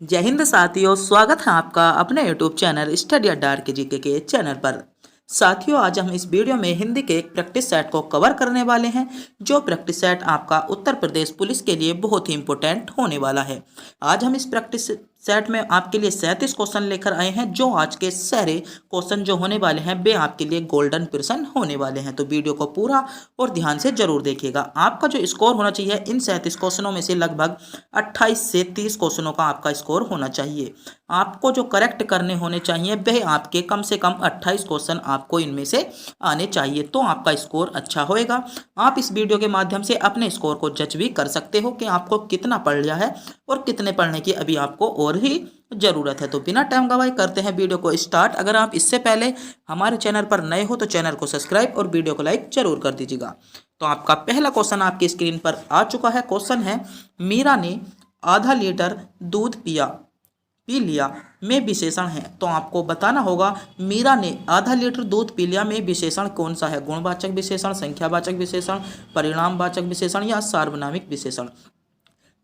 जय हिंद साथियों, स्वागत है आपका अपने YouTube चैनल स्टडी अड्डा के जीके के चैनल पर। साथियों, आज हम इस वीडियो में हिंदी के एक प्रैक्टिस सेट को कवर करने वाले हैं, जो प्रैक्टिस सेट आपका उत्तर प्रदेश पुलिस के लिए बहुत ही इंपॉर्टेंट होने वाला है। आज हम इस प्रैक्टिस सेट में आपके लिए 37 क्वेश्चन लेकर आए हैं, जो आज के सारे क्वेश्चन जो होने वाले हैं वे आपके लिए गोल्डन प्रश्न होने वाले हैं। तो वीडियो को पूरा और ध्यान से जरूर देखिएगा। आपका जो स्कोर होना चाहिए इन 37 क्वेश्चनों में से लगभग 28 से 30 क्वेश्चनों का आपका स्कोर होना चाहिए। आपको जो करेक्ट करने होने चाहिए वह आपके कम से कम 28 क्वेश्चन आपको इनमें से आने चाहिए, तो आपका स्कोर अच्छा होएगा। आप इस वीडियो के माध्यम से अपने स्कोर को जज भी कर सकते हो कि आपको कितना पढ़ लिया है और कितने पढ़ने की अभी आपको और ही ज़रूरत है। तो बिना टाइम गवाए करते हैं वीडियो को स्टार्ट। अगर आप इससे पहले हमारे चैनल पर नए हो तो चैनल को सब्सक्राइब और वीडियो को लाइक जरूर कर दीजिएगा। तो आपका पहला क्वेश्चन आपकी स्क्रीन पर आ चुका है। क्वेश्चन है, मीरा ने आधा लीटर दूध पी लिया में विशेषण है। तो आपको बताना होगा मीरा ने आधा लीटर दूध पी लिया में विशेषण कौन सा है। गुणवाचक विशेषण, संख्यावाचक विशेषण, परिणामवाचक विशेषण या सार्वनामिक विशेषण।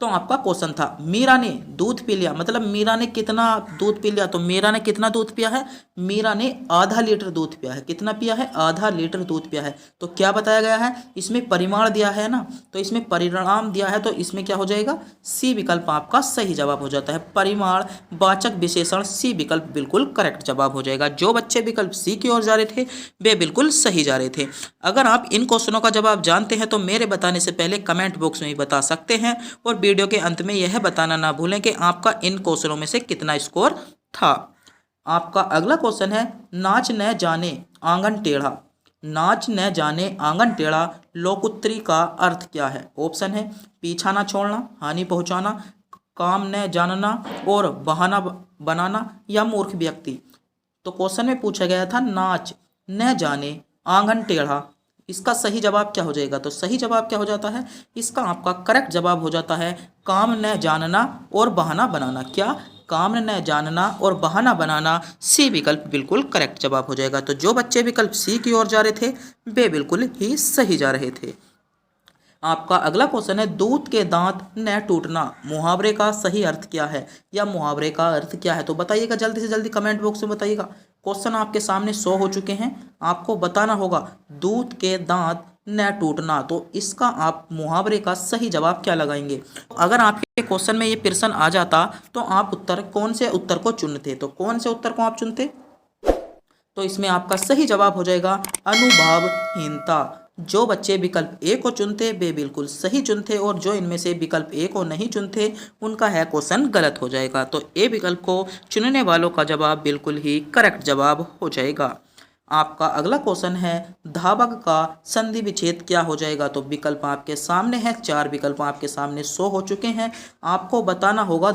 तो आपका क्वेश्चन था मीरा ने दूध पी लिया, मतलब मीरा ने कितना दूध पी लिया। तो मीरा ने कितना दूध पिया है, मीरा ने आधा लीटर दूध पिया है। कितना पिया है, आधा लीटर दूध पिया है। तो क्या बताया गया है, इसमें परिमाण दिया है ना, तो इसमें परिणाम दिया है, तो इसमें क्या हो जाएगा, सी विकल्प आपका सही जवाब हो जाता है। परिमाण वाचक विशेषण सी विकल्प बिल्कुल करेक्ट जवाब हो जाएगा। जो बच्चे विकल्प सी की ओर जा रहे थे वे बिल्कुल सही जा रहे थे। अगर आप इन क्वेश्चनों का जवाब जानते हैं तो मेरे बताने से पहले कमेंट बॉक्स में ही बता सकते हैं, और वीडियो के अंत में यह बताना ना भूलें कि आपका इन क्वेश्चनों में से कितना स्कोर था। आपका अगला क्वेश्चन है, नाच न जाने आंगन टेढ़ा। नाच न जाने आंगन टेढ़ा लोकोत्तरी का अर्थ क्या है। ऑप्शन है, पीछा ना छोड़ना, हानि पहुंचाना, काम न जानना और बहाना बनाना या मूर्ख व्यक्ति। तो क्वेश्चन में पूछा गया था नाच न जाने आंगन टेढ़ा, इसका सही जवाब क्या हो जाएगा। तो सही जवाब क्या हो जाता है, इसका आपका करेक्ट जवाब हो जाता है काम न जानना और बहाना बनाना। क्या, काम न जानना और बहाना बनाना सी विकल्प बिल्कुल करेक्ट जवाब हो जाएगा। तो जो बच्चे विकल्प सी की ओर जा रहे थे वे बिल्कुल ही सही जा रहे थे। आपका अगला क्वेश्चन है, दूध के दांत न टूटना मुहावरे का सही अर्थ क्या है, या मुहावरे का अर्थ क्या है। तो बताइएगा, जल्दी से जल्दी कमेंट बॉक्स में बताइएगा। क्वेश्चन आपके सामने शो हो चुके हैं, आपको बताना होगा दूध के दांत न टूटना, तो इसका आप मुहावरे का सही जवाब क्या लगाएंगे। अगर आपके क्वेश्चन में ये प्रश्न आ जाता तो आप कौन से उत्तर को चुनते, तो कौन से उत्तर को आप चुनते। तो इसमें आपका सही जवाब हो जाएगा अनुभावहीनता। जो बच्चे विकल्प ए को चुनते वे बिल्कुल सही चुनते, और जो इनमें से विकल्प ए को नहीं चुनते उनका है क्वेश्चन गलत हो जाएगा। तो ए विकल्प को चुनने वालों का जवाब बिल्कुल ही करेक्ट जवाब हो जाएगा। आपका अगला क्वेश्चन है, धावक का संधि विच्छेद क्या हो जाएगा। तो विकल्प आपके सामने है, 4 विकल्प आपके सामने शो हो चुके हैं। आपको बताना होगा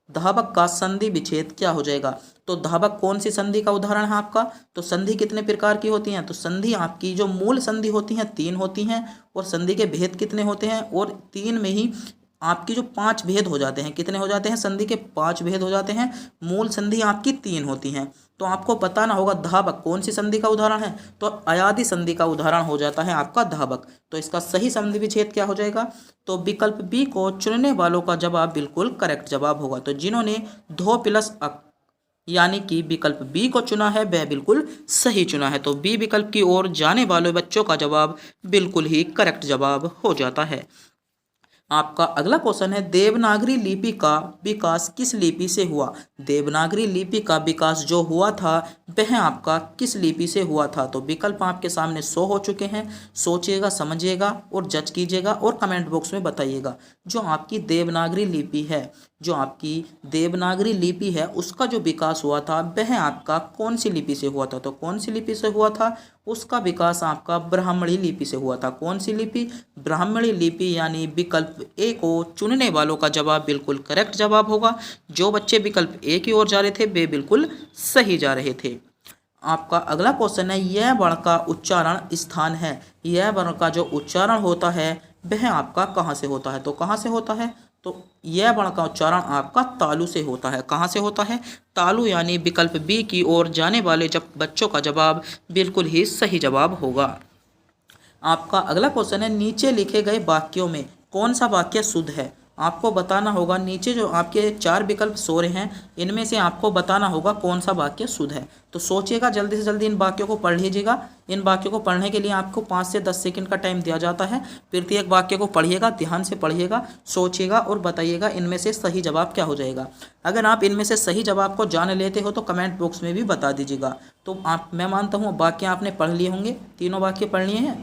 धावक का संधि विच्छेद क्या हो जाएगा। तो धावक कौन सी संधि का उदाहरण है आपका। तो संधि कितने प्रकार की होती हैं। तो संधि आपकी जो मूल संधि होती हैं 3 होती हैं, और संधि के भेद कितने होते हैं, और 3 में ही आपकी जो 5 भेद हो जाते हैं। कितने हो जाते हैं, संधि के 5 भेद हो जाते हैं। मूल संधि आपकी 3 होती हैं। तो आपको बताना होगा धावक कौन सी संधि का उदाहरण है। तो अयादि संधि का उदाहरण हो जाता है आपका धावक। तो इसका सही संधि विच्छेद क्या हो जाएगा। तो विकल्प बी को चुनने वालों का जवाब बिल्कुल करेक्ट जवाब होगा। तो जिन्होंने धो प्लस अक यानी कि विकल्प बी को चुना है वह बिल्कुल सही चुना है। तो बी विकल्प की ओर जाने वाले बच्चों का जवाब बिल्कुल ही करेक्ट जवाब हो जाता है। आपका अगला क्वेश्चन है, देवनागरी लिपि का विकास किस लिपि से हुआ। देवनागरी लिपि का विकास जो हुआ था वह आपका किस लिपि से हुआ था। तो विकल्प आपके सामने शो हो चुके हैं, सोचिएगा, समझिएगा और जज कीजिएगा और कमेंट बॉक्स में बताइएगा। जो आपकी देवनागरी लिपि है, जो आपकी देवनागरी लिपि है उसका जो विकास हुआ था वह आपका कौन सी लिपि से हुआ था। तो कौन सी लिपि से हुआ था, उसका विकास आपका ब्राह्मणी लिपि से हुआ था। कौन सी लिपि, ब्राह्मणी लिपि, यानी विकल्प ए को चुनने वालों का जवाब बिल्कुल करेक्ट जवाब होगा। जो बच्चे विकल्प ए की ओर जा रहे थे वे बिल्कुल सही जा रहे थे। आपका अगला क्वेश्चन है, यह वर्ण का उच्चारण स्थान है। यह वर्ण का जो उच्चारण होता है वह आपका कहाँ से होता है। तो कहाँ से होता है, तो यह वर्ण का उच्चारण आपका तालु से होता है। कहाँ से होता है, तालु, यानी विकल्प बी की ओर जाने वाले जब बच्चों का जवाब बिल्कुल ही सही जवाब होगा। आपका अगला क्वेश्चन है, नीचे लिखे गए वाक्यों में कौन सा वाक्य शुद्ध है। आपको बताना होगा, नीचे जो आपके 4 विकल्प सो रहे हैं इनमें से आपको बताना होगा कौन सा वाक्य शुद्ध है। तो सोचिएगा, जल्दी से जल्दी इन वाक्यों को पढ़ लीजिएगा। इन वाक्यों को पढ़ने के लिए आपको 5 से 10 सेकंड का टाइम दिया जाता है। प्रत्येक वाक्य को पढ़िएगा, ध्यान से पढ़िएगा, सोचिएगा और बताइएगा इनमें से सही जवाब क्या हो जाएगा। अगर आप इनमें से सही जवाब को जान लेते हो तो कमेंट बॉक्स में भी बता दीजिएगा। तो मैं मानता हूँ वाक्य आपने पढ़ लिए होंगे। तीनों वाक्य पढ़ लिए हैं,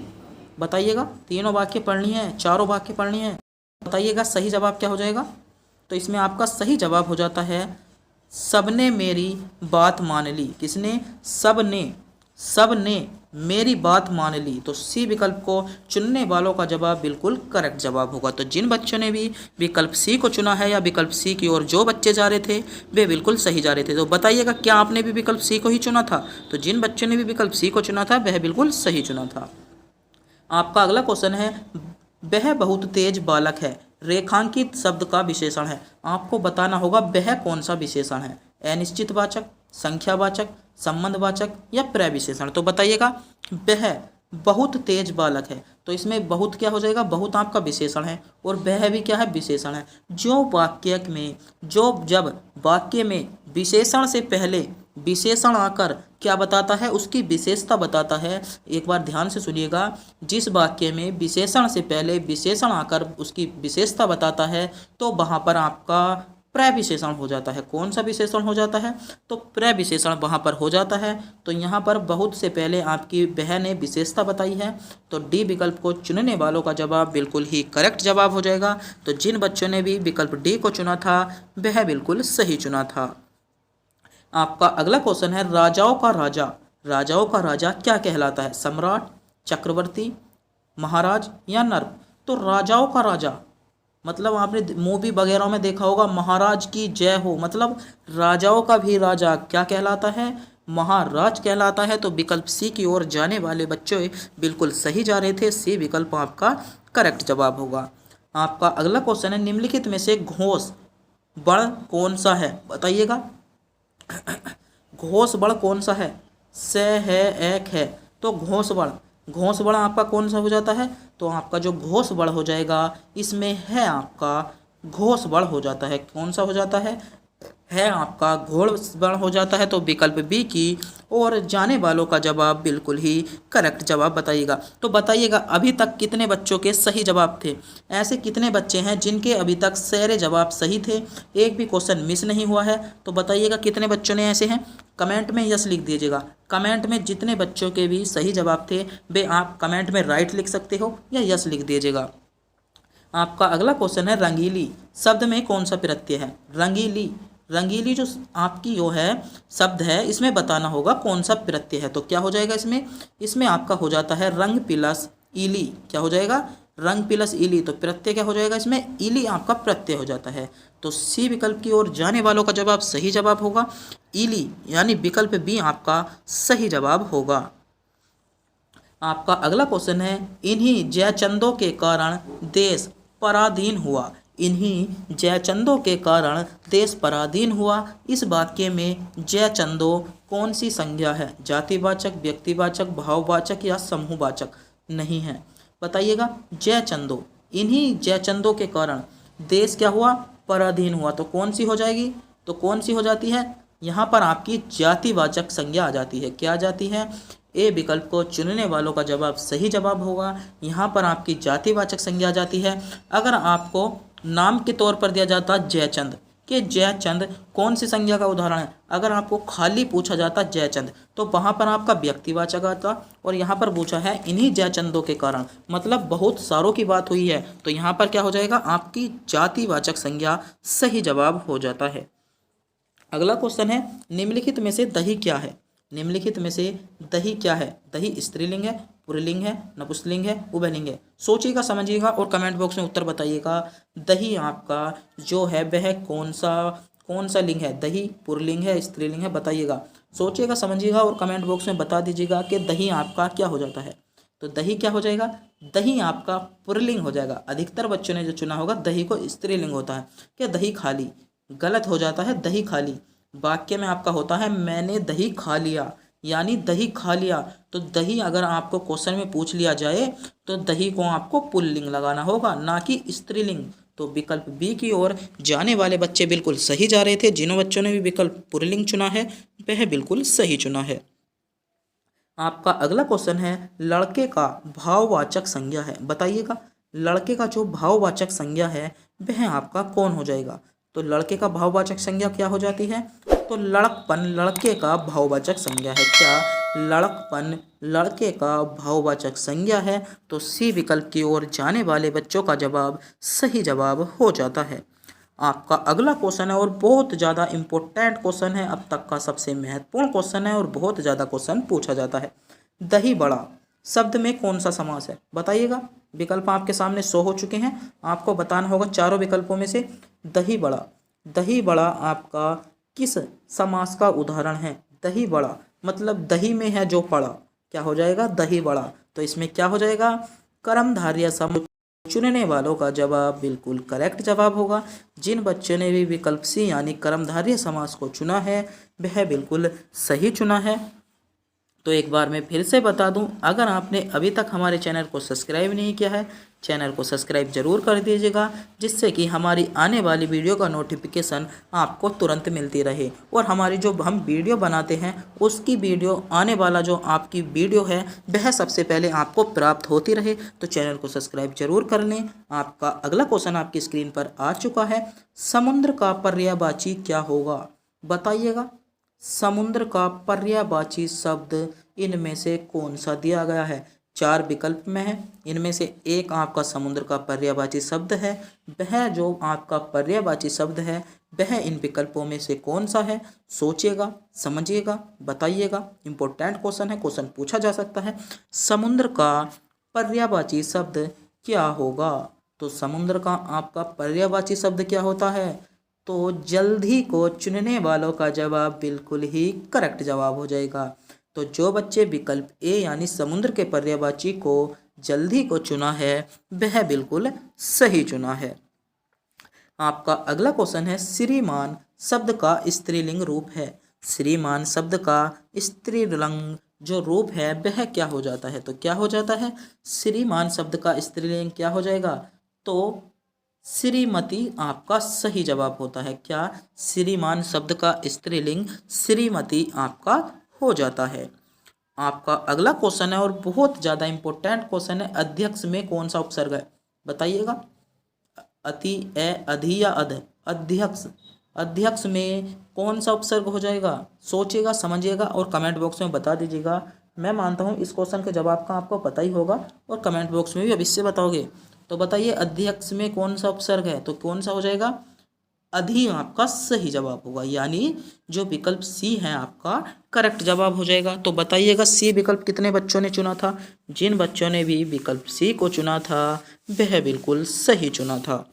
बताइएगा। तीनों वाक्य पढ़ लिए हैं, चारों वाक्य पढ़ लिए हैं, बताइएगा सही जवाब क्या हो जाएगा। तो इसमें आपका सही जवाब हो जाता है सबने मेरी बात मान ली। किसने? सबने मेरी बात मान ली। तो सी विकल्प को चुनने वालों का जवाब बिल्कुल करेक्ट जवाब होगा। तो जिन बच्चों ने भी विकल्प सी को चुना है या विकल्प सी की ओर जो बच्चे जा रहे थे वे बिल्कुल सही जा रहे थे। तो बताइएगा क्या आपने भी विकल्प सी को ही चुना था? तो जिन बच्चों ने भी विकल्प सी को चुना था वह बिल्कुल सही चुना था। आपका अगला क्वेश्चन है, वह बहुत तेज बालक है, रेखांकित शब्द का विशेषण है। आपको बताना होगा वह कौन सा विशेषण है, अनिश्चितवाचक, संख्यावाचक, संबंधवाचक या प्रविशेषण। तो बताइएगा, वह बहुत तेज बालक है, तो इसमें बहुत क्या हो जाएगा? बहुत आपका विशेषण है और वह भी क्या है? विशेषण है। जब वाक्य में विशेषण से पहले विशेषण आकर क्या बताता है? उसकी विशेषता बताता है। एक बार ध्यान से सुनिएगा, जिस वाक्य में विशेषण से पहले विशेषण आकर उसकी विशेषता बताता है तो वहाँ पर आपका प्रविशेषण हो जाता है। कौन सा विशेषण हो जाता है? तो प्रविशेषण वहाँ पर हो जाता है। तो यहाँ पर बहुत से पहले आपकी वह ने विशेषता बताई है। तो डी विकल्प को चुनने वालों का जवाब बिल्कुल ही करेक्ट जवाब हो जाएगा। तो जिन बच्चों ने भी विकल्प डी को चुना था वह बिल्कुल सही चुना था। आपका अगला क्वेश्चन है, राजाओं का राजा क्या कहलाता है? सम्राट, चक्रवर्ती, महाराज या नर्प। तो राजाओं का राजा मतलब आपने मूवी वगैरह में देखा होगा, महाराज की जय हो, मतलब राजाओं का भी राजा क्या कहलाता है? महाराज कहलाता है। तो विकल्प सी की ओर जाने वाले बच्चे बिल्कुल सही जा रहे थे। सी विकल्प आपका करेक्ट जवाब होगा। आपका अगला क्वेश्चन है, निम्नलिखित में से घोष बण कौन सा है? बताइएगा, घोष बण कौन सा है? स है, एक है। तो घोष बण आपका कौन सा हो जाता है? तो आपका जो घोष बण हो जाएगा इसमें है आपका घोष बण हो जाता है। कौन सा हो जाता है आपका घोष बण हो जाता है। तो विकल्प बी की और जाने वालों का जवाब बिल्कुल ही करेक्ट जवाब बताइएगा। तो बताइएगा अभी तक कितने बच्चों के सही जवाब थे? ऐसे कितने बच्चे हैं जिनके अभी तक सारे जवाब सही थे, एक भी क्वेश्चन मिस नहीं हुआ है? तो बताइएगा कितने बच्चों ने ऐसे हैं? कमेंट में यस लिख दीजिएगा। कमेंट में जितने बच्चों के भी सही जवाब थे वे आप कमेंट में राइट लिख सकते हो या यस लिख दीजिएगा। आपका अगला क्वेश्चन है, रंगीली शब्द में कौन सा प्रत्यय है? रंगीली जो आपकी जो है शब्द है इसमें बताना होगा कौन सा प्रत्यय है। तो क्या हो जाएगा इसमें आपका हो जाता है रंग प्लस इली। क्या हो जाएगा? रंग प्लस इली। तो प्रत्यय क्या हो जाएगा इसमें? इली आपका प्रत्यय हो जाता है। तो सी विकल्प की ओर जाने वालों का जवाब सही जवाब होगा इली, यानी विकल्प बी आपका सही जवाब होगा। आपका अगला क्वेश्चन है, इन्हीं जयचंदों के कारण देश पराधीन हुआ। इन्हीं जयचंदों के कारण देश पराधीन हुआ। इस वाक्य में जयचंदों कौन सी संज्ञा है? जातिवाचक, व्यक्तिवाचक, भाववाचक या समूहवाचक? नहीं है। बताइएगा, जयचंदों, इन्हीं जयचंदों के कारण देश क्या हुआ? पराधीन हुआ। तो कौन सी हो जाएगी? तो कौन सी हो जाती है? यहाँ पर आपकी जातिवाचक संज्ञा आ जाती है। क्या आ जाती है? ए विकल्प को चुनने वालों का जवाब सही जवाब होगा। यहाँ पर आपकी जातिवाचक संज्ञा आ जाती है। अगर आपको नाम के तौर पर दिया जाता जयचंद, कि जयचंद कौन सी संज्ञा का उदाहरण है, अगर आपको खाली पूछा जाता जयचंद तो वहाँ पर आपका व्यक्तिवाचक आता, और यहाँ पर पूछा है इन्हीं जयचंदों के कारण, मतलब बहुत सारों की बात हुई है, तो यहाँ पर क्या हो जाएगा? आपकी जातिवाचक संज्ञा सही जवाब हो जाता है। अगला क्वेश्चन है, निम्नलिखित में से दही क्या है? निम्नलिखित में से दही क्या है? दही स्त्रीलिंग है, पुल्लिंग है, नपुंसकलिंग है, उभयलिंग है? सोचिएगा, समझिएगा और कमेंट बॉक्स में उत्तर बताइएगा। दही आपका जो है वह कौन सा लिंग है? दही पुल्लिंग है, स्त्रीलिंग है? बताइएगा, सोचिएगा, समझिएगा और कमेंट बॉक्स में बता दीजिएगा कि दही आपका क्या हो जाता है। तो दही क्या हो जाएगा? दही आपका पुल्लिंग हो जाएगा। अधिकतर बच्चों ने जो चुना होगा दही को स्त्रीलिंग होता है। क्या दही खाली? गलत हो जाता है दही खाली। वाक्य में आपका होता है मैंने दही खा लिया, यानी दही खा लिया। तो दही अगर आपको क्वेश्चन में पूछ लिया जाए तो दही को आपको पुल्लिंग लगाना होगा, ना कि स्त्रीलिंग। तो विकल्प बी की ओर जाने वाले बच्चे बिल्कुल सही जा रहे थे। जिन बच्चों ने भी विकल्प पुल्लिंग चुना है वह बिल्कुल सही चुना है। आपका अगला क्वेश्चन है, लड़के का भाववाचक संज्ञा है, बताइएगा लड़के का जो भाववाचक संज्ञा है वह आपका कौन हो जाएगा। तो लड़के का भाववाचक संज्ञा क्या हो जाती है, तो लड़कपन लड़के का भाववाचक संज्ञा है। क्या लड़कपन लड़के का भाववाचक संज्ञा है। तो सी विकल्प की ओर जाने वाले बच्चों का जवाब सही जवाब हो जाता है। आपका अगला क्वेश्चन है और बहुत ज़्यादा इम्पोर्टेंट क्वेश्चन है, अब तक का सबसे महत्वपूर्ण क्वेश्चन है और बहुत ज़्यादा क्वेश्चन पूछा जाता है। दही बड़ा शब्द में कौन सा समास है, बताइएगा। विकल्प आपके सामने शो हो चुके हैं, आपको बताना होगा चारों विकल्पों में से दही बड़ा। दही बड़ा आपका किस समास का उदाहरण है। दही बड़ा मतलब दही में है जो पड़ा, क्या हो जाएगा, दही बड़ा। तो इसमें क्या हो जाएगा, कर्मधारय समास। चुनने वालों का जवाब बिल्कुल करेक्ट जवाब होगा। जिन बच्चों ने भी विकल्प सी यानी कर्मधारय समास को चुना है वह बिल्कुल सही चुना है। तो एक बार मैं फिर से बता दूं, अगर आपने अभी तक हमारे चैनल को सब्सक्राइब नहीं किया है, चैनल को सब्सक्राइब जरूर कर दीजिएगा, जिससे कि हमारी आने वाली वीडियो का नोटिफिकेशन आपको तुरंत मिलती रहे और हमारी जो हम वीडियो बनाते हैं उसकी वीडियो आने वाला जो आपकी वीडियो है वह सबसे पहले आपको प्राप्त होती रहे। तो चैनल को सब्सक्राइब जरूर कर लें। आपका अगला क्वेश्चन आपकी स्क्रीन पर आ चुका है, समुद्र का पर्यायवाची क्या होगा, बताइएगा। समुद्र का पर्यायवाची शब्द इनमें से कौन सा दिया गया है। चार विकल्प में है, इनमें से एक आपका समुद्र का पर्यायवाची शब्द है। वह जो आपका पर्यायवाची शब्द है वह इन विकल्पों में से कौन सा है, सोचिएगा, समझिएगा, बताइएगा। इंपॉर्टेंट क्वेश्चन है, क्वेश्चन पूछा जा सकता है। समुद्र का पर्यायवाची शब्द क्या होगा। तो समुद्र का आपका पर्यायवाची शब्द क्या होता है, तो जल्दी को चुनने वालों का जवाब बिल्कुल ही करेक्ट जवाब हो जाएगा। तो जो बच्चे विकल्प ए यानी समुद्र के पर्यायवाची को जल्दी को चुना है वह बिल्कुल सही चुना है। आपका अगला क्वेश्चन है, श्रीमान शब्द का स्त्रीलिंग रूप है। श्रीमान शब्द का स्त्रीलिंग जो रूप है वह क्या हो जाता है। तो क्या हो जाता है, श्रीमान शब्द का स्त्रीलिंग क्या हो जाएगा, तो श्रीमती आपका सही जवाब होता है। क्या श्रीमान शब्द का स्त्रीलिंग श्रीमती आपका हो जाता है। आपका अगला क्वेश्चन है और बहुत ज़्यादा इंपॉर्टेंट क्वेश्चन है, अध्यक्ष में कौन सा उपसर्ग है, बताइएगा। अति, ए, अधि या अध। अध्यक्ष, अध्यक्ष में कौन सा उपसर्ग हो जाएगा, सोचिएगा, समझिएगा और कमेंट बॉक्स में बता दीजिएगा। मैं मानता हूँ इस क्वेश्चन के जवाब का आपको पता ही होगा और कमेंट बॉक्स में भी अवश्य बताओगे। तो बताइए अध्यक्ष में कौन सा उपसर्ग है, तो कौन सा हो जाएगा, अधि आपका सही जवाब होगा, यानी जो विकल्प सी है आपका करेक्ट जवाब हो जाएगा। तो बताइएगा सी विकल्प कितने बच्चों ने चुना था। जिन बच्चों ने भी विकल्प सी को चुना था वह बिल्कुल सही चुना था।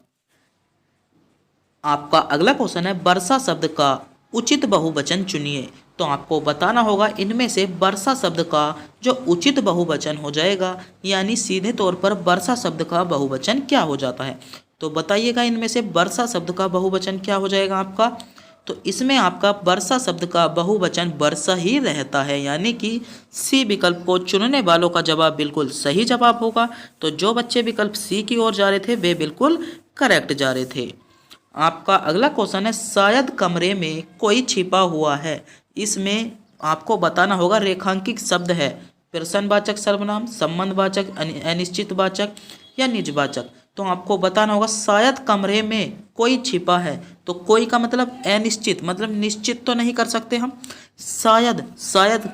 आपका अगला क्वेश्चन है, वर्षा शब्द का उचित बहुवचन चुनिए। तो आपको बताना होगा इनमें से वर्षा शब्द का जो उचित बहुवचन हो जाएगा, यानी सीधे तौर पर वर्षा शब्द का बहुवचन क्या हो जाता है। तो बताइएगा इनमें से वर्षा शब्द का बहुवचन क्या हो जाएगा आपका। तो इसमें आपका वर्षा शब्द का बहुवचन वर्षा ही रहता है, यानी कि सी विकल्प को चुनने वालों का जवाब बिल्कुल सही जवाब होगा। तो जो बच्चे विकल्प सी की ओर जा रहे थे वे बिल्कुल करेक्ट जा रहे थे। आपका अगला क्वेश्चन है, शायद कमरे में कोई छिपा हुआ है। इसमें आपको बताना होगा रेखांकित शब्द है, प्रश्नवाचक सर्वनाम, संबंधवाचक, अनिश्चितवाचक या निजवाचक। तो आपको बताना होगा शायद कमरे में कोई छिपा है। तो कोई का मतलब अनिश्चित, मतलब निश्चित तो नहीं कर सकते हम। शायद, शायद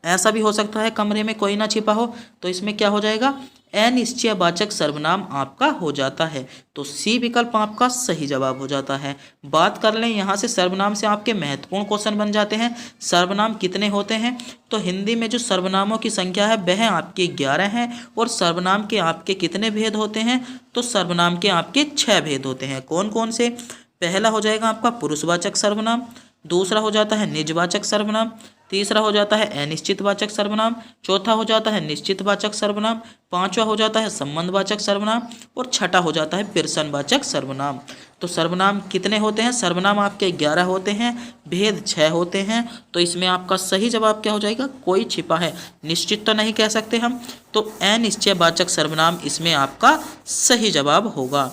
ऐसा भी हो सकता है कमरे में कोई ना छिपा हो, तो इसमें क्या हो जाएगा, अनिश्चयवाचक सर्वनाम आपका हो जाता है। तो सी विकल्प आपका सही जवाब हो जाता है। बात कर लें यहाँ से सर्वनाम से आपके महत्वपूर्ण क्वेश्चन बन जाते हैं। सर्वनाम कितने होते हैं, तो हिंदी में जो सर्वनामों की संख्या है वह आपके 11 है और सर्वनाम के आपके कितने भेद होते हैं, तो सर्वनाम के आपके 6 भेद होते हैं। कौन कौन से, पहला हो जाएगा आपका पुरुषवाचक सर्वनाम, दूसरा हो जाता है निजवाचक सर्वनाम, तीसरा हो जाता है अनिश्चितवाचक सर्वनाम, चौथा हो जाता है निश्चितवाचक सर्वनाम, पांचवा हो जाता है संबंधवाचक सर्वनाम और छठा हो जाता है प्रश्नवाचक सर्वनाम। तो सर्वनाम कितने होते हैं, सर्वनाम आपके 11 होते हैं, भेद 6 होते हैं। तो इसमें आपका सही जवाब क्या हो जाएगा, कोई छिपा है, निश्चित तो नहीं कह सकते हम, तो अनिश्चयवाचक सर्वनाम इसमें आपका सही जवाब होगा।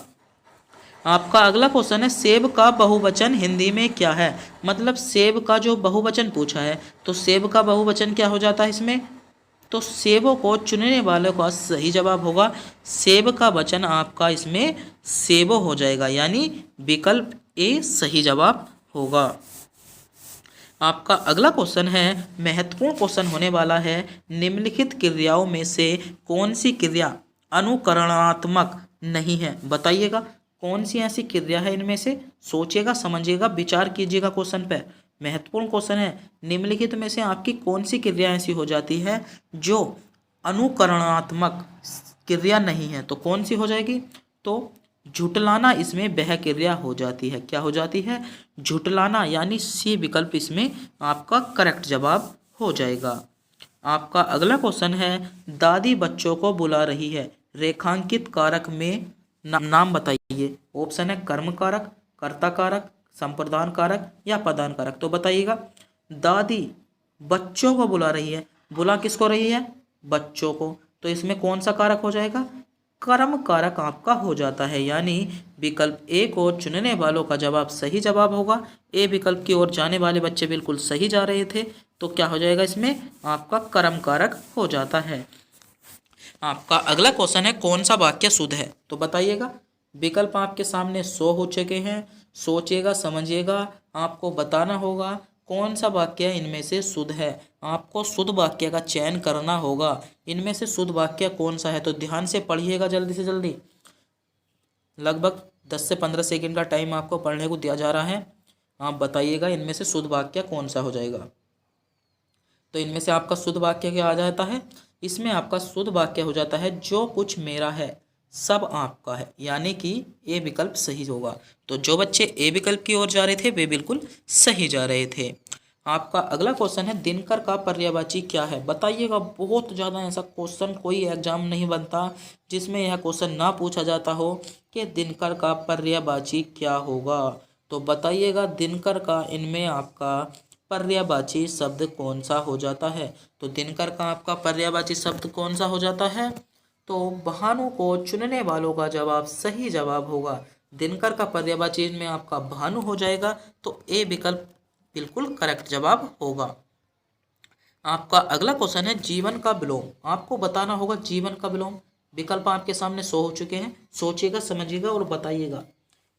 आपका अगला क्वेश्चन है सेब का बहुवचन हिंदी में क्या है। मतलब सेब का जो बहुवचन पूछा है तो सेब का बहुवचन क्या हो जाता है इसमें। तो सेबों को चुनने वालों का सही जवाब होगा सेब का वचन आपका इसमें सेबो हो जाएगा, यानी विकल्प ए सही जवाब होगा। आपका अगला क्वेश्चन है महत्वपूर्ण क्वेश्चन होने वाला है, निम्नलिखित क्रियाओं में से कौन सी क्रिया अनुकरणात्मक नहीं है। बताइएगा कौन सी ऐसी क्रिया है इनमें से। सोचिएगा, समझिएगा, विचार कीजिएगा क्वेश्चन पे। महत्वपूर्ण क्वेश्चन है, निम्नलिखित में से आपकी कौन सी क्रिया ऐसी हो जाती है जो अनुकरणात्मक क्रिया नहीं है। तो कौन सी हो जाएगी। तो झुटलाना इसमें वह क्रिया हो जाती है। क्या हो जाती है। झुटलाना, यानी सी विकल्प इसमें आपका करेक्ट जवाब हो जाएगा। आपका अगला क्वेश्चन है दादी बच्चों को बुला रही है, रेखांकित कारक में नाम बताइए। ऑप्शन है कर्म कारक, कर्ता कारक, संप्रदान कारक या पदान कारक। तो बताइएगा दादी बच्चों को बुला रही है, बुला किसको रही है। बच्चों को। तो इसमें कौन सा कारक हो जाएगा। कर्म कारक आपका हो जाता है, यानी विकल्प ए को चुनने वालों का जवाब सही जवाब होगा। ए विकल्प की ओर जाने वाले बच्चे बिल्कुल सही जा रहे थे, तो क्या हो जाएगा इसमें आपका कर्म कारक हो जाता है। आपका अगला क्वेश्चन है कौन सा वाक्य शुद्ध है। तो बताइएगा विकल्प आपके सामने 100 हो चुके हैं। सोचिएगा, समझिएगा, आपको बताना होगा कौन सा वाक्य इनमें से शुद्ध है। आपको शुद्ध वाक्य का चयन करना होगा। इनमें से शुद्ध वाक्य कौन सा है, तो ध्यान से पढ़िएगा जल्दी से जल्दी। लगभग 10 से 15 सेकंड का टाइम आपको पढ़ने को दिया जा रहा है। आप बताइएगा इनमें से शुद्ध वाक्य कौन सा हो जाएगा। तो इनमें से आपका शुद्ध वाक्य क्या आ जाता है। इसमें आपका शुद्ध वाक्य हो जाता है जो कुछ मेरा है सब आपका है, यानी कि ए विकल्प सही होगा। तो जो बच्चे ए विकल्प की ओर जा रहे थे वे बिल्कुल सही जा रहे थे। आपका अगला क्वेश्चन है दिनकर का पर्यायवाची क्या है। बताइएगा बहुत ज़्यादा ऐसा क्वेश्चन कोई एग्जाम नहीं बनता जिसमें यह क्वेश्चन ना पूछा जाता हो कि दिनकर का पर्यायवाची क्या होगा। तो बताइएगा दिनकर का इनमें आपका पर्यायवाची शब्द कौन सा हो जाता है। तो दिनकर का आपका पर्यायवाची शब्द कौन सा हो जाता है। तो भानु को चुनने वालों का जवाब सही जवाब होगा। दिनकर का पर्यायवाची में आपका भानु हो जाएगा, तो ए विकल्प बिल्कुल करेक्ट जवाब होगा। आपका अगला क्वेश्चन है जीवन का विलोम। आपको बताना होगा जीवन का विलोम। विकल्प आपके सामने 100 हो चुके हैं। सोचिएगा, समझिएगा और बताइएगा,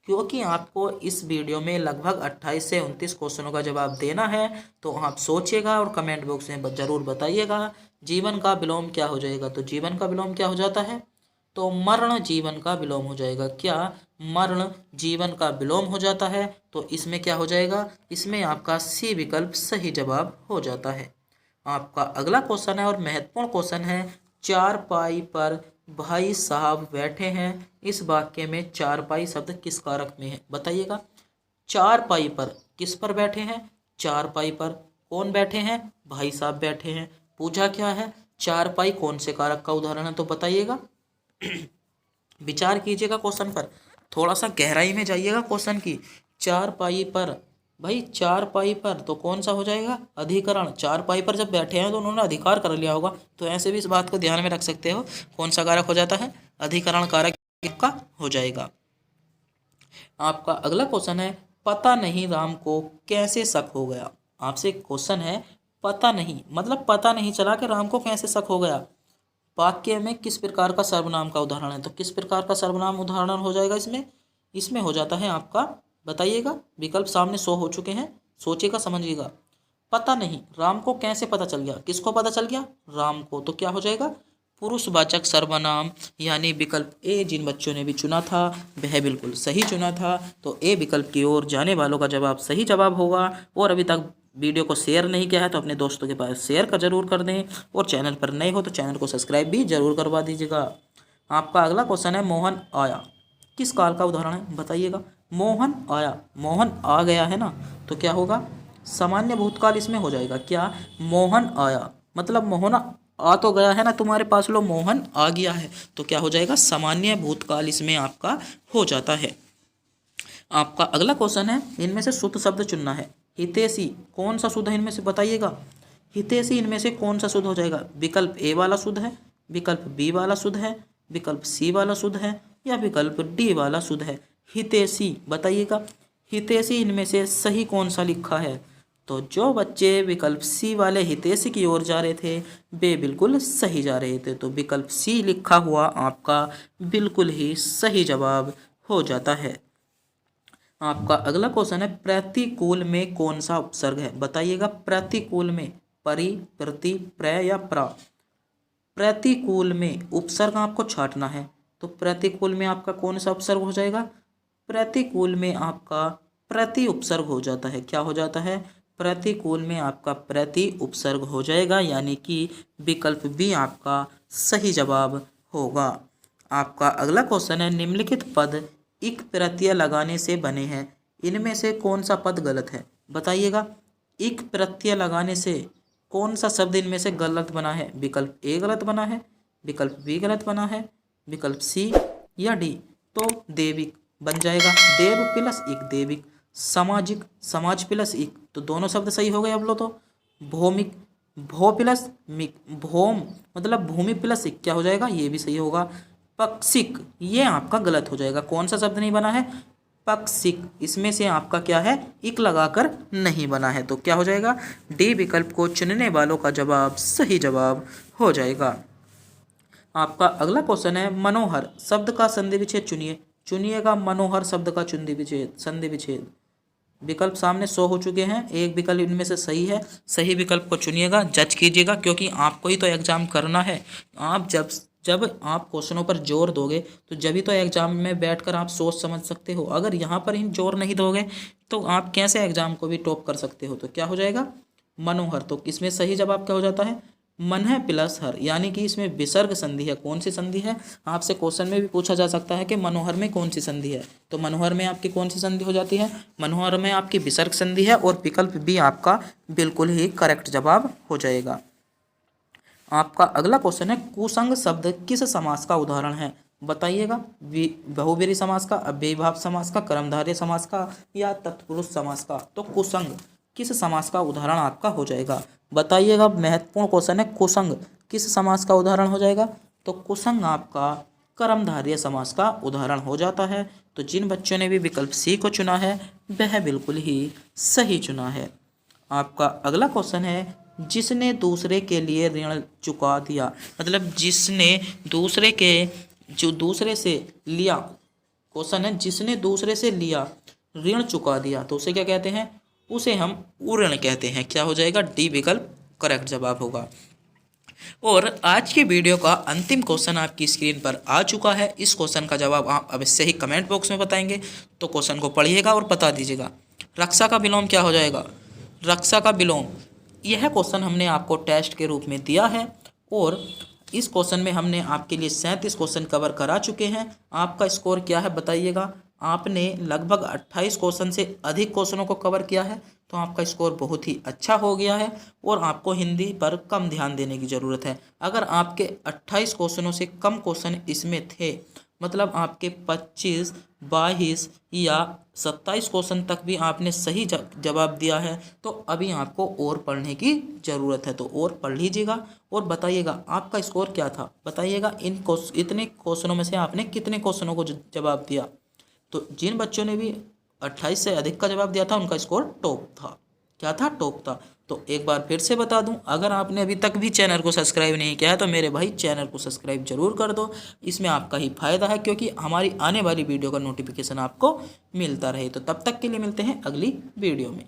क्योंकि आपको इस वीडियो में लगभग 28 से 29 क्वेश्चनों का जवाब देना है। तो आप सोचिएगा और कमेंट बॉक्स में ज़रूर बताइएगा जीवन का विलोम क्या हो जाएगा। तो जीवन का विलोम क्या हो जाता है। तो मरण जीवन का विलोम हो जाएगा। क्या मरण जीवन का विलोम हो जाता है। तो इसमें क्या हो जाएगा। इसमें आपका सी विकल्प सही जवाब हो जाता है। आपका अगला क्वेश्चन है और महत्वपूर्ण क्वेश्चन है, चारपाई पर भाई साहब बैठे हैं। इस वाक्य में चारपाई शब्द किस कारक में है। बताइएगा चारपाई पर किस पर बैठे हैं। चारपाई पर कौन बैठे हैं। भाई साहब बैठे हैं। पूछा क्या है चारपाई कौन से कारक का उदाहरण है। तो बताइएगा विचार कीजिएगा क्वेश्चन पर, थोड़ा सा गहराई में जाइएगा क्वेश्चन की। चारपाई पर, भाई चारपाई पर तो कौन सा हो जाएगा अधिकरण। चारपाई पर जब बैठे हैं तो उन्होंने अधिकार कर लिया होगा। तो ऐसे भी इस बात को ध्यान में रख सकते हो कौन सा कारक हो जाता है अधिकरण कारक का हो जाएगा। आपका अगला क्वेश्चन है पता नहीं राम को कैसे शक हो गया। आपसे क्वेश्चन है पता नहीं, मतलब पता नहीं चला कि राम को कैसे शक हो गया। वाक्य में किस प्रकार का सर्वनाम का उदाहरण है। तो किस प्रकार का सर्वनाम उदाहरण हो जाएगा इसमें। इसमें हो जाता है आपका, बताइएगा विकल्प सामने 100 हो चुके हैं। सोचिएगा, समझिएगा। पता नहीं राम को कैसे पता चल गया। किसको पता चल गया। राम को। तो क्या हो जाएगा पुरुषवाचक सर्वनाम, यानी विकल्प ए जिन बच्चों ने भी चुना था वह बिल्कुल सही चुना था। तो ए विकल्प की ओर जाने वालों का जवाब सही जवाब होगा। और अभी तक वीडियो को शेयर नहीं किया है तो अपने दोस्तों के पास शेयर कर जरूर कर दें, और चैनल पर नए हो तो चैनल को सब्सक्राइब भी जरूर करवा दीजिएगा। आपका अगला क्वेश्चन है मोहन आया किस काल का उदाहरण है। बताइएगा मोहन आया, मोहन आ गया है ना, तो क्या होगा सामान्य भूतकाल इसमें हो जाएगा। क्या मोहन आया, मतलब मोहन आ तो गया है ना तुम्हारे पास, लो मोहन आ गया है। तो क्या हो जाएगा सामान्य भूतकाल इसमें आपका हो जाता है। आपका अगला क्वेश्चन है इनमें से शुद्ध शब्द चुनना है। हितैषी कौन सा शुद्ध है इनमें से। बताइएगा हितैषी इनमें से कौन सा शुद्ध हो जाएगा। विकल्प ए वाला शुद्ध है, विकल्प बी वाला शुद्ध है, विकल्प सी वाला शुद्ध है या विकल्प डी वाला शुद्ध है। हितैषी, बताइएगा हितैषी इनमें से सही कौन सा लिखा है? तो जो बच्चे विकल्प सी वाले हितैषी की ओर जा रहे थे वे बिल्कुल सही जा रहे थे। तो विकल्प सी लिखा हुआ आपका बिल्कुल ही सही जवाब हो जाता है। आपका अगला क्वेश्चन है प्रतिकूल में कौन सा उपसर्ग है? बताइएगा प्रतिकूल में परि, प्रति, प्र या प्रा। प्रतिकूल में उपसर्ग आपको छांटना है। तो प्रतिकूल में आपका कौन सा उपसर्ग हो जाएगा? प्रतिकूल में आपका प्रति उपसर्ग हो जाता है। क्या हो जाता है? प्रतिकूल में आपका प्रति उपसर्ग हो जाएगा, यानी कि विकल्प बी आपका सही जवाब होगा। आपका अगला क्वेश्चन है निम्नलिखित पद इक प्रत्यय लगाने से बने हैं, इनमें से कौन सा पद गलत है? बताइएगा इक प्रत्यय लगाने से कौन सा शब्द इनमें से गलत बना है? विकल्प ए गलत बना है, विकल्प बी गलत बना है, विकल्प सी या डी। तो देविक बन जाएगा, देव प्लस इक देविक। सामाजिक, समाज प्लस इक, तो दोनों शब्द सही हो गए अब लो। तो भौमिक, भो प्लस मिक, भौम मतलब भूमि प्लस इक क्या हो जाएगा? ये भी सही होगा। पक्षिक ये आपका गलत हो जाएगा। कौन सा शब्द नहीं बना है? पक्षिक, इसमें से आपका क्या है? इक लगाकर नहीं बना है। तो क्या हो जाएगा? डी विकल्प को चुनने वालों का जवाब सही जवाब हो जाएगा। आपका अगला क्वेश्चन है मनोहर शब्द का संधि विच्छेद चुनिए। चुनिएगा मनोहर शब्द का संधि विच्छेद। विकल्प सामने 100 हो चुके हैं, एक विकल्प इनमें से सही है। सही विकल्प को चुनिएगा, जज कीजिएगा, क्योंकि आपको ही तो एग्जाम करना है। आप जब आप क्वेश्चनों पर जोर दोगे तो जब ही तो एग्जाम में बैठकर आप सोच समझ सकते हो। अगर यहाँ पर ही जोर नहीं दोगे तो आप कैसे एग्जाम को भी टॉप कर सकते हो? तो क्या हो जाएगा? मनोहर। तो इसमें सही जवाब क्या हो जाता है? मन है प्लस हर, यानी कि इसमें विसर्ग संधि है। कौन सी संधि है? आपसे क्वेश्चन में भी पूछा जा सकता है कि मनोहर में कौन सी संधि है। तो मनोहर में आपकी कौन सी संधि हो जाती है? मनोहर में आपकी विसर्ग संधि है, और विकल्प बी आपका बिल्कुल ही करेक्ट जवाब हो जाएगा। आपका अगला क्वेश्चन है कुसंग शब्द किस समास का उदाहरण है? बताइएगा बहुब्रीहि समास का, अव्ययीभाव समास का, कर्मधारय समास का या तत्पुरुष समास का। तो कुसंग किस समास का उदाहरण आपका हो जाएगा? बताइएगा, महत्वपूर्ण क्वेश्चन है। कुसंग किस समास का उदाहरण हो जाएगा? तो कुसंग आपका कर्मधारय समास का उदाहरण हो जाता है। तो जिन बच्चों ने भी विकल्प सी को चुना है वह बिल्कुल ही सही चुना है। आपका अगला क्वेश्चन है जिसने दूसरे के लिए ऋण चुका दिया, मतलब जिसने दूसरे के जो दूसरे से लिया, क्वेश्चन है जिसने दूसरे से लिया ऋण चुका दिया, तो उसे क्या कहते हैं? उसे हम उऋण कहते हैं। क्या हो जाएगा? डी विकल्प करेक्ट जवाब होगा। और आज की वीडियो का अंतिम क्वेश्चन आपकी स्क्रीन पर आ चुका है। इस क्वेश्चन का जवाब आप अवश्य ही कमेंट बॉक्स में बताएंगे, तो क्वेश्चन को पढ़िएगा और बता दीजिएगा। रक्षा का विलोम क्या हो जाएगा? रक्षा का विलोम, यह क्वेश्चन हमने आपको टेस्ट के रूप में दिया है, और इस क्वेश्चन में हमने आपके लिए 37 क्वेश्चन कवर करा चुके हैं। आपका स्कोर क्या है बताइएगा? आपने लगभग 28 क्वेश्चन से अधिक क्वेश्चनों को कवर किया है, तो आपका स्कोर बहुत ही अच्छा हो गया है, और आपको हिंदी पर कम ध्यान देने की ज़रूरत है। अगर आपके 28 क्वेश्चनों से कम क्वेश्चन इसमें थे, मतलब आपके 25, 22 या 27 क्वेश्चन तक भी आपने सही जवाब दिया है, तो अभी आपको और पढ़ने की ज़रूरत है। तो और पढ़ लीजिएगा और बताइएगा आपका स्कोर क्या था। बताइएगा इतने क्वेश्चनों में से आपने कितने क्वेश्चनों को जवाब दिया। तो जिन बच्चों ने भी 28 से अधिक का जवाब दिया था उनका स्कोर टॉप था। क्या था? टॉप था। तो एक बार फिर से बता दूं, अगर आपने अभी तक भी चैनल को सब्सक्राइब नहीं किया है तो मेरे भाई चैनल को सब्सक्राइब जरूर कर दो। इसमें आपका ही फायदा है, क्योंकि हमारी आने वाली वीडियो का नोटिफिकेशन आपको मिलता रहे। तो तब तक के लिए मिलते हैं अगली वीडियो में।